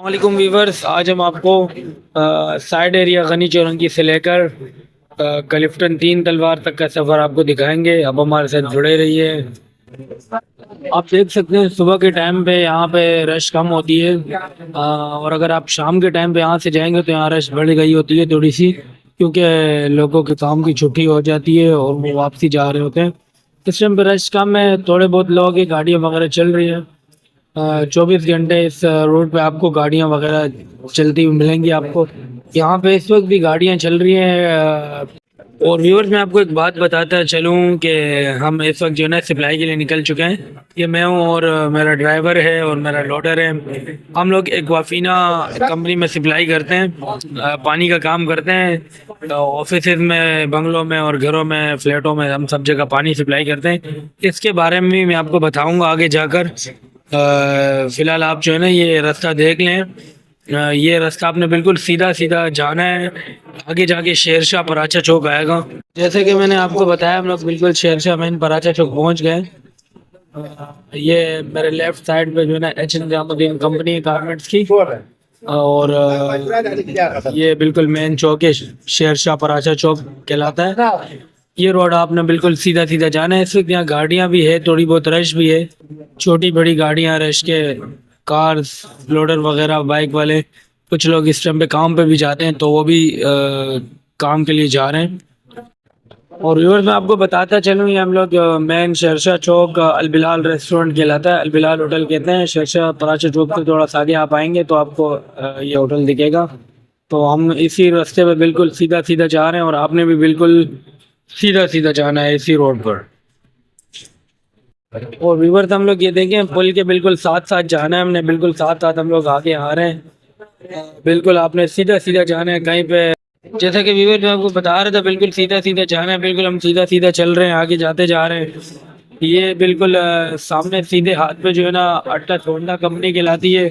वालेकुम वीवर्स, आज हम आपको साइड एरिया गनी चौरंगी से लेकर क्लिफ्टन तीन तलवार तक का सफ़र आपको दिखाएंगे। अब हमारे साथ जुड़े रहिए। आप देख सकते हैं सुबह के टाइम पे यहाँ पे रश कम होती है, और अगर आप शाम के टाइम पे यहाँ से जाएंगे तो यहाँ रश बढ़ गई होती है थोड़ी सी, क्योंकि लोगों के काम की छुट्टी हो जाती है और वो वापसी जा रहे होते हैं। इस टाइम पे रश कम है, थोड़े बहुत लोगों की गाड़ियाँ वगैरह चल रही हैं। 24 घंटे इस रोड पे आपको गाड़ियां वगैरह चलती हुई मिलेंगी। आपको यहाँ पे इस वक्त भी गाड़ियां चल रही हैं। और व्यूअर्स, मैं आपको एक बात बताता चलूँ कि हम इस वक्त जो है ना सप्लाई के लिए निकल चुके हैं। ये मैं हूँ और मेरा ड्राइवर है और मेरा लोडर है। हम लोग एक्वाफीना कंपनी में सप्लाई करते हैं, पानी का काम करते हैं। ऑफिस में, बंगलों में और घरों में, फ्लैटों में हम सब जगह पानी सप्लाई करते हैं। इसके बारे में भी मैं आपको बताऊँगा आगे जाकर। फिलहाल आप जो है ना ये रास्ता देख लें। ये रास्ता आपने बिल्कुल सीधा सीधा जाना है, आगे जाके शेरशाह पराचा चौक आएगा। जैसे कि मैंने आपको बताया, हम लोग बिल्कुल शेरशाह मेन पराचा चौक पहुंच गए। ये मेरे लेफ्ट साइड पे जो है ना एच निजामुद्दीन कंपनी गारमेंट्स की, और ये बिल्कुल मेन चौक है, शेरशाह पराचा चौक कहलाता है। ये रोड आपने बिल्कुल सीधा सीधा जाना है। इस वक्त यहाँ गाड़ियाँ भी है, थोड़ी बहुत रश भी है, छोटी बड़ी गाड़ियाँ रश के, कार्स, लोडर वगैरह, बाइक वाले। कुछ लोग इस टाइम पे काम पे भी जाते हैं तो वो भी काम के लिए जा रहे हैं। और व्यूअर्स, मैं आपको बताता चलूँ, ये हम लोग मेन शेरशाह चौक अलबिलाल रेस्टोरेंट कहलाता है, अलबिलाल होटल कहते हैं। शेरशाह पराचा चौक से थोड़ा सा आगे आप आएंगे तो आपको ये होटल दिखेगा। तो हम इसी रास्ते पे बिल्कुल सीधा सीधा जा रहे हैं और आपने भी बिल्कुल सीधा सीधा जाना है इसी रोड पर। और व्यूअर्स, हम लोग ये देखें, पुल के बिल्कुल साथ साथ जाना है हमने, बिल्कुल साथ साथ हम लोग आगे आ रहे हैं। बिल्कुल आपने सीधा सीधा जाना है कहीं पे। जैसा कि व्यूअर्स मैं आपको बता रहा था, बिल्कुल सीधा सीधा जाना है। बिल्कुल हम सीधा सीधा चल रहे हैं, आगे जाते जा रहे हैं। ये बिल्कुल सामने सीधे हाथ पे जो है ना अट्टा छोड़ना कंपनी कहलाती है,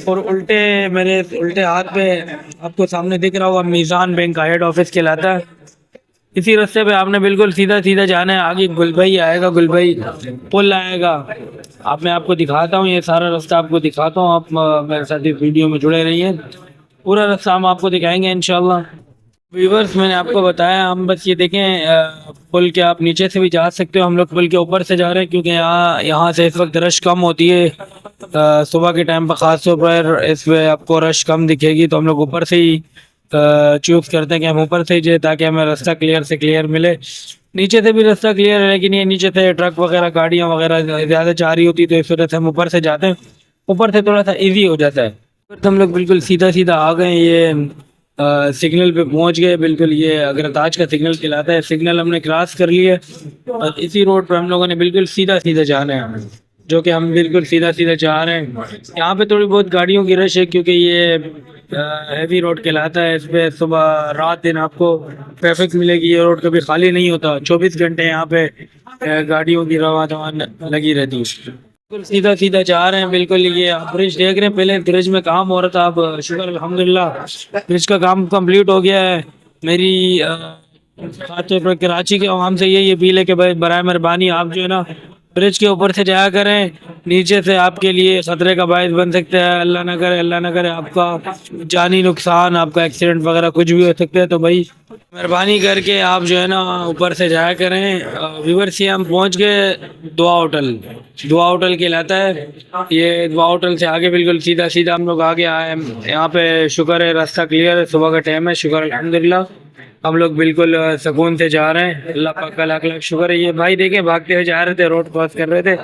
और उल्टे मेरे उल्टे हाथ पे आपको सामने दिख रहा होगा मीज़ान बैंक का हेड ऑफिस कहलाता है। इसी रास्ते पे आपने बिल्कुल सीधा सीधा जाना है। आगे गुलबई आएगा, गुलबई पुल आएगा। मैं आपको दिखाता हूँ, ये सारा रास्ता आपको दिखाता हूँ। आप मेरे साथ इस वीडियो में जुड़े रहिए, पूरा रास्ता हम आपको दिखाएंगे इंशाल्लाह। व्यूवर्स, मैंने आपको बताया, हम बस ये देखें, पुल के आप नीचे से भी जा सकते हो। हम लोग पुल के ऊपर से जा रहे हैं क्योंकि यहाँ से इस वक्त रश कम होती है। सुबह के टाइम पर ख़ास तौर पर इस पर आपको रश कम दिखेगी, तो हम लोग ऊपर से ही चूज करते हैं कि हम ऊपर से ही जाए ताकि हमें रास्ता क्लियर से क्लियर मिले। नीचे से भी रास्ता क्लियर है, लेकिन ये नीचे से ट्रक वगैरह, गाड़ियाँ वगैरह ज़्यादा जा रही होती, तो इस वजह से हम ऊपर से जाते हैं। ऊपर से थोड़ा सा इजी हो जाता है। तो हम लोग बिल्कुल सीधा सीधा आ गए, ये सिग्नल पे पहुंच गए। बिल्कुल ये अग्रताज का सिग्नल कहलाता है। सिग्नल हमने क्रॉस कर लिया और इसी रोड पर हम लोगों ने बिल्कुल सीधा सीधा जाना है, जो कि हम बिल्कुल सीधा सीधा जा रहे हैं। यहाँ पे थोड़ी बहुत गाड़ियों की रश है क्योंकि ये हैवी रोड कहलाता है। इस पे सुबह रात दिन आपको ट्रैफिक मिलेगी। ये रोड कभी खाली नहीं होता, 24 घंटे यहाँ पे गाड़ियों की रवा दवान लगी रहती है। बिल्कुल सीधा सीधा जा रहे हैं। बिल्कुल ये आप ब्रिज देख रहे हैं, पहले ब्रिज में काम हो रहा था, अब शुक्र अल्हम्दुलिल्लाह ब्रिज का काम कंप्लीट हो गया है। मेरी खासतौर पर कराची के आवाम से यही अपील है कि भाई बराए मेहरबानी आप जो है ना ब्रिज के ऊपर से जाया करें। नीचे से आपके लिए खतरे का बायस बन सकता है। अल्लाह ना करे, अल्लाह ना करे आपका जानी नुकसान, आपका एक्सीडेंट वगैरह कुछ भी हो सकता है। तो भाई मेहरबानी करके आप जो है ना ऊपर से जाया करें। व्यूअर्स, से हम पहुंच गए दुआ होटल। दुआ होटल कहलाता है ये। दुआ होटल से आगे बिल्कुल सीधा सीधा हम लोग आगे आए। यहाँ पे शुक्र है रास्ता क्लियर है, सुबह का टाइम है, शुक्र अल्हम्दुलिल्लाह। हम लोग बिल्कुल सुकून से जा रहे हैं। अल्लाह पाक का लाख लाख शुक्र है। ये भाई देखें, भागते हुए जा रहे थे, रोड क्रॉस कर रहे थे।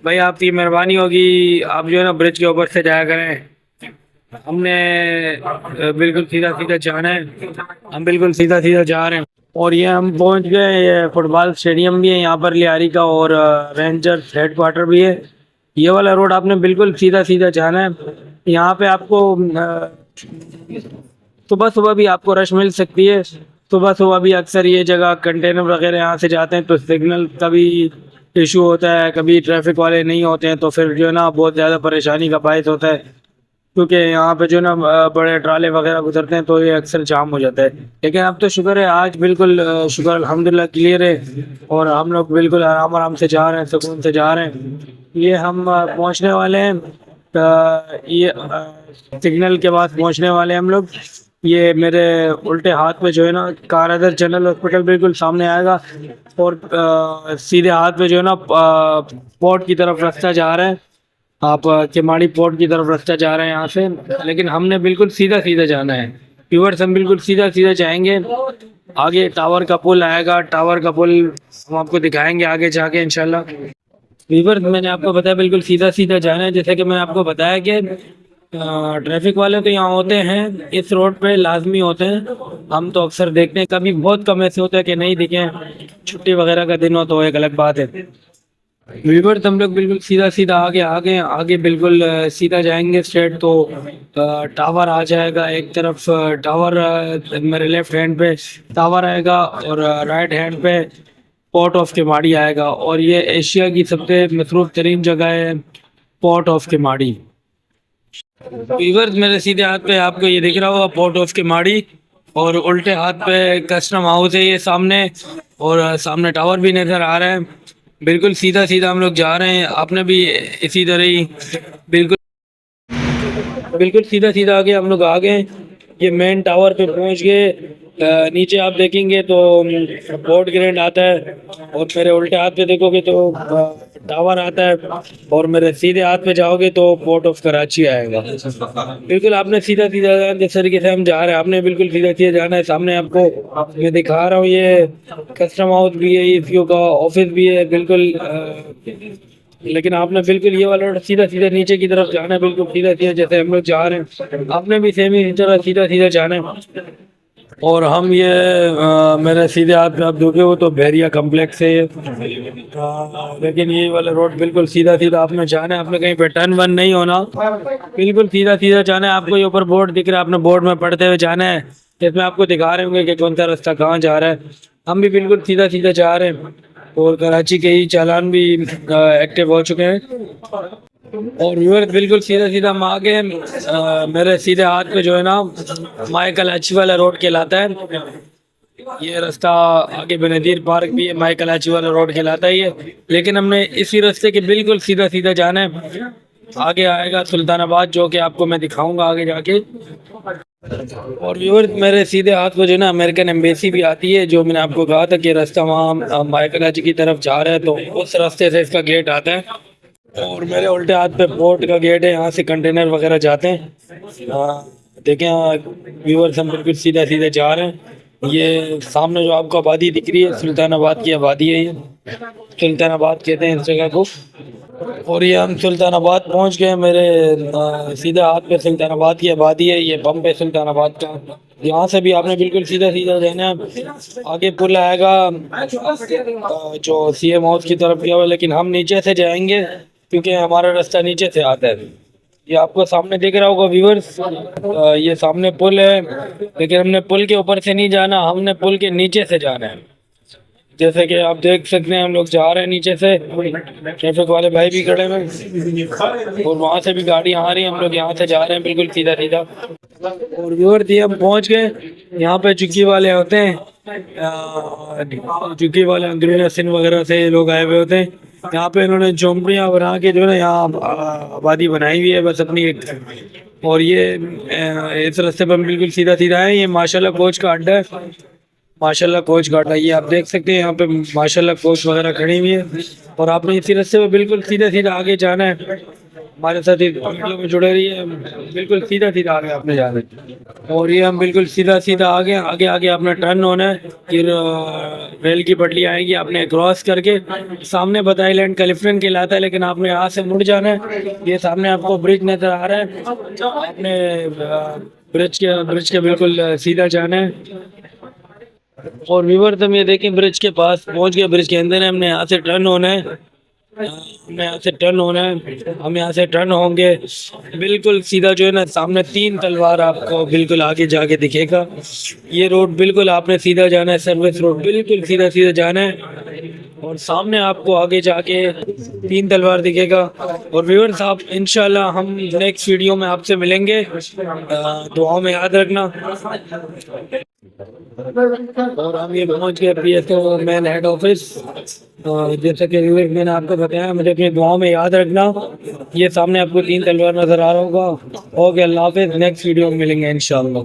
भाई आपकी मेहरबानी होगी, आप जो है ना ब्रिज के ऊपर से जाया करें। हमने बिल्कुल सीधा सीधा जाना है, हम बिल्कुल सीधा सीधा जा रहे हैं। और ये हम पहुंच गए। ये फुटबॉल स्टेडियम भी है यहाँ पर, लियारी का, और रेंजर हेड क्वार्टर भी है। ये वाला रोड आपने बिल्कुल सीधा सीधा जाना है। यहाँ पे आपको सुबह सुबह भी आपको रश मिल सकती है। सुबह सुबह भी अक्सर ये जगह कंटेनर वगैरह यहाँ से जाते हैं, तो सिग्नल का भी इशू होता है, कभी ट्रैफिक वाले नहीं होते हैं, तो फिर जो है ना बहुत ज़्यादा परेशानी का बायस होता है। क्योंकि यहाँ पे जो है ना बड़े ट्राले वगैरह गुजरते हैं, तो ये अक्सर जाम हो जाता है। लेकिन अब तो शुक्र है, आज बिल्कुल शुक्र अल्हम्दुलिल्लाह क्लियर है, और हम लोग बिल्कुल आराम आराम से जा रहे हैं, सुकून से जा रहे हैं। ये हम पहुँचने वाले हैं ये सिग्नल के पास पहुंचने वाले हैं हम लोग। ये मेरे उल्टे हाथ पे जो है ना कारदर जनरल हॉस्पिटल बिल्कुल सामने आएगा, और सीधे हाथ पे जो है ना पोर्ट की तरफ रास्ता जा रहा है। आप केमाड़ी पोर्ट की तरफ रास्ता जा रहे हैं यहाँ से, लेकिन हमने बिल्कुल सीधा सीधा जाना है व्यूअर्स। हम बिल्कुल सीधा सीधा जाएंगे। आगे टावर का पुल आएगा, टावर का पुल हम आपको दिखाएंगे आगे जाके इंशाल्लाह। व्यूअर्स मैंने आपको बताया बिल्कुल सीधा सीधा जाना है। जैसे कि मैंने आपको बताया कि ट्रैफिक वाले तो यहाँ होते हैं, इस रोड पे लाजमी होते हैं। हम तो अक्सर देखते हैं, कभी बहुत कम ऐसे होता है कि नहीं दिखे। छुट्टी वगैरह का दिन हो तो एक अलग बात है। व्यूअर्स हम लोग बिल्कुल सीधा सीधा आगे आगे आगे बिल्कुल सीधा जाएंगे स्ट्रेट, तो टावर आ जाएगा एक तरफ। टावर मेरे लेफ्ट हैंड पे टावर आएगा, और राइट हैंड पे पोर्ट ऑफ केमाड़ी आएगा। और ये एशिया की सबसे मसरूफ तरीन जगह है, पोर्ट ऑफ केमाड़ी। व्यूअर्स मेरे सीधे हाथ पे आपको ये दिख रहा होगा पोर्ट ऑफ केमाड़ी, और उल्टे हाथ पे कस्टम हाउस है ये सामने, और सामने टावर भी नज़र आ रहा है। बिल्कुल सीधा सीधा हम लोग जा रहे हैं। आपने भी इसी तरह ही बिल्कुल बिल्कुल सीधा सीधा आगे हम लोग आ गए। ये मेन टावर पे पहुंच गए। नीचे आप देखेंगे तो पोर्ट ग्रैंड आता है, और मेरे उल्टे हाथ पे देखोगे तो टावर आता है, और मेरे सीधे हाथ पे जाओगे तो पोर्ट ऑफ कराची आएगा। बिल्कुल आपने सीधा सीधा जाना, जिस तरीके से हम जा रहे हैं आपने बिल्कुल सीधा सीधा जाना है। सामने आपको मैं दिखा रहा हूँ, ये कस्टम हाउस भी है, ईसीओ का ऑफिस भी है बिल्कुल। लेकिन आपने बिल्कुल ये वाला सीधा सीधा नीचे की तरफ जाना है, बिल्कुल सीधा सीधा जैसे हम लोग जा रहे हैं। आपने भी सेम ही तरह सीधा सीधा जाना है। और हम ये मेरे सीधे हाथ में आप देखोगे वो तो बहरिया कम्प्लेक्स है ये। लेकिन ये वाला रोड बिल्कुल सीधा सीधा आपने जाना है। आपने कहीं पे टर्न वन नहीं होना, बिल्कुल सीधा सीधा जाना है। आपको ये ऊपर बोर्ड दिख रहा है, आपने बोर्ड में पढ़ते हुए जाना है। इसमें आपको दिखा रहे होंगे कि कौन सा रास्ता कहाँ जा रहा है। हम भी बिल्कुल सीधा सीधा जा रहे हैं, और कराची के ही चालान भी एक्टिव हो चुके हैं। और व्यूअर्स बिल्कुल सीधा सीधा हम आगे मेरे सीधे हाथ पे जो है ना माइकल अच्छी वाला रोड कहलाता है। ये रास्ता आगे बेनजीर पार्क भी है, माइकल अच्छी वाला रोड कहलाता है ये। लेकिन हमने इसी रास्ते के बिल्कुल सीधा सीधा जाना है। आगे आएगा सुल्तानाबाद, जो कि आपको मैं दिखाऊंगा आगे जाके। और व्यूअर्स मेरे सीधे हाथ पे जो है ना अमेरिकन एम्बेसी भी आती है, जो मैंने आपको कहा था कि रास्ता वहाँ माइकल अच्छी की तरफ जा रहा है, तो उस रास्ते से इसका गेट आता है। और मेरे उल्टे हाथ पे पोर्ट का गेट है, यहाँ से कंटेनर वगैरह जाते हैं। देखें व्यूअर्स हम बिल्कुल सीधा सीधा जा रहे हैं। ये सामने जो आपको आबादी दिख रही है सुल्तानाबाद की आबादी है, ये सुल्तानाबाद कहते हैं इस जगह को। और ये हम सुल्तानाबाद पहुंच गए। मेरे सीधा हाथ पे सुल्तानाबाद की आबादी है, ये पंप है सुल्तानाबाद का। यहाँ से भी आपने बिल्कुल सीधा सीधा जाना है। आगे पुल आएगा जो सीएम हाउस की तरफ गया हुआ, लेकिन हम नीचे से जाएंगे क्योंकि हमारा रास्ता नीचे से आता है। ये आपको सामने दिख रहा होगा व्यूअर्स, ये सामने पुल है, लेकिन हमने पुल के ऊपर से नहीं जाना, हमने पुल के नीचे से जाना है। जैसे कि आप देख सकते हैं हम लोग जा रहे हैं नीचे से, ट्रैफिक वाले भाई भी खड़े हैं, और वहाँ से भी गाड़ी आ रही है। हम लोग यहाँ से जा रहे हैं बिल्कुल सीधा सीधा। और व्यूअर्स हम पहुँच गए। यहाँ पे चुकी वाले होते हैं, चुकी वाले अंदरूनी सिंध वगैरह से लोग आए हुए होते हैं। यहाँ पे इन्होंने झोंपड़ियाँ बना के जो है ना यहाँ आबादी बनाई हुई है बस अपनी एक। और ये इस रास्ते पर बिल्कुल सीधा सीधा है। ये माशाल्लाह कोच का अड्डा है, माशाल्लाह कोच का अड्डा। ये आप देख सकते हैं यहाँ पे माशाल्लाह कोच वगैरह खड़ी हुई है। और आपने इसी रास्ते पर बिल्कुल सीधा सीधा आगे जाना है। हमारे साथ वीडियो में जुड़े रहिए, बिल्कुल सीधा सीधा आगे आपने जाना है। और ये हम बिल्कुल सीधा सीधा आगे आगे आगे आपने टर्न होना है। फिर रेल की पटरी आएगी, आपने क्रॉस करके सामने बताई लैंड कैलिफोर्नियन कहलाता है, लेकिन आपने यहाँ से मुड़ जाना है। ये सामने आपको ब्रिज नजर आ रहा है, आपने ब्रिज के बिल्कुल सीधा जाना है। और व्यूअर्स हम ये देखें ब्रिज के पास पहुंच गए, ब्रिज के अंदर है। हमने यहाँ से टर्न होना है, हमें यहाँ से टर्न होना है। हम यहाँ से टर्न होंगे बिल्कुल सीधा जो है ना सामने 3 तलवार आपको बिल्कुल आगे जाके दिखेगा। ये रोड बिल्कुल आपने सीधा जाना है, सर्विस रोड बिल्कुल सीधा सीधा जाना है। और सामने आपको आगे जाके 3 तलवार दिखेगा। और व्यूअर्स आप इंशाल्लाह हम नेक्स्ट वीडियो में आपसे मिलेंगे, दुआओं में याद रखना। और हम ये पहुंच गए PSO मेन हेड ऑफिस। जैसे कि विवेक मैंने आपको बताया, मुझे अपनी दुआओं में याद रखना। ये सामने आपको 3 तलवार नज़र आ रहा होगा। ओके, अल्लाह हाफिज़, नेक्स्ट वीडियो में मिलेंगे इंशाल्लाह।